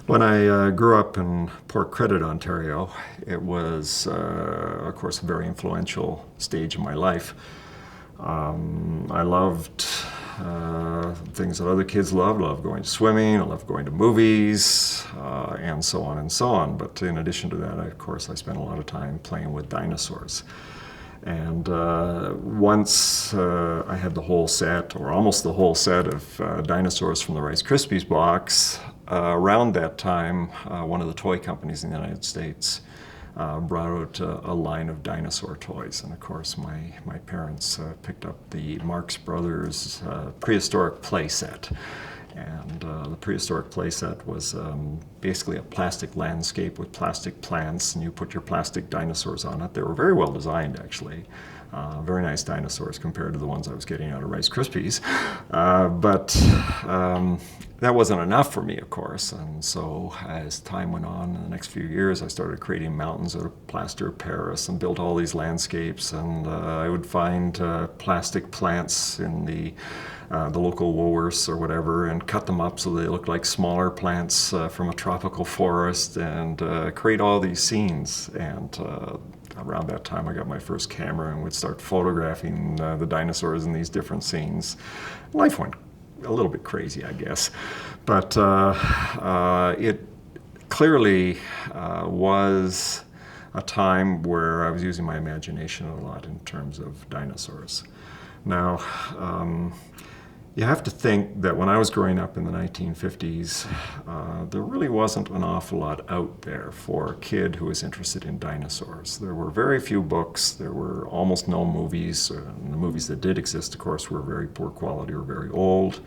When I grew up in Port Credit, Ontario, it was, of course, a very influential stage in my life. I loved things that other kids loved. I loved going to swimming, I loved going to movies, and so on and so on. But in addition to that, of course, I spent a lot of time playing with dinosaurs. And once I had the whole set, or almost the whole set of dinosaurs from the Rice Krispies box, around that time, one of the toy companies in the United States brought out a line of dinosaur toys. And of course, my parents picked up the Marx Brothers prehistoric play set. And the prehistoric playset was basically a plastic landscape with plastic plants, and you put your plastic dinosaurs on it. They were very well designed, actually. Very nice dinosaurs compared to the ones I was getting out of Rice Krispies. But that wasn't enough for me, of course. And so as time went on, in the next few years, I started creating mountains out of plaster of Paris and built all these landscapes. And I would find plastic plants in the local Woolworths or whatever, and cut them up so they look like smaller plants from a tropical forest, and create all these scenes. And around that time I got my first camera and would start photographing the dinosaurs in these different scenes. Life went a little bit crazy, I guess, but it clearly was a time where I was using my imagination a lot in terms of dinosaurs. Now, you have to think that when I was growing up in the 1950s, there really wasn't an awful lot out there for a kid who was interested in dinosaurs. There were very few books, there were almost no movies, and the movies that did exist, of course, were very poor quality or very old.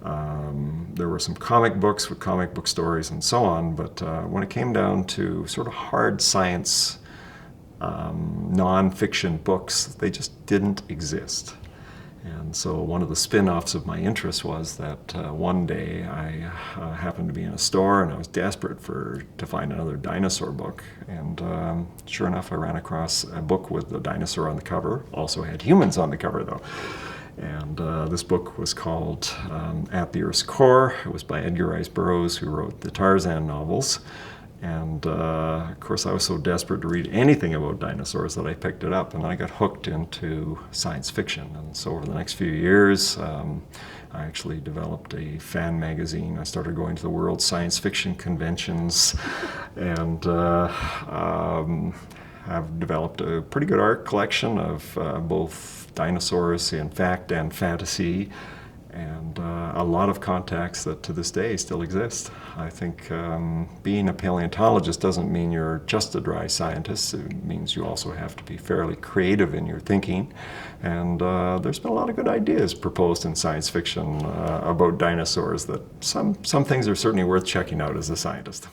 There were some comic books with comic book stories and so on, but when it came down to sort of hard science, non-fiction books, they just didn't exist. And so one of the spin-offs of my interest was that one day I happened to be in a store and I was desperate to find another dinosaur book. And sure enough, I ran across a book with a dinosaur on the cover. Also had humans on the cover, though. And this book was called At the Earth's Core. It was by Edgar Rice Burroughs, who wrote the Tarzan novels. And of course, I was so desperate to read anything about dinosaurs that I picked it up, and I got hooked into science fiction. And so over the next few years, I actually developed a fan magazine. I started going to the World Science Fiction conventions, and have developed a pretty good art collection of both dinosaurs in fact and fantasy, and a lot of contacts that to this day still exist. I think being a paleontologist doesn't mean you're just a dry scientist. It means you also have to be fairly creative in your thinking. And there's been a lot of good ideas proposed in science fiction about dinosaurs that some things are certainly worth checking out as a scientist.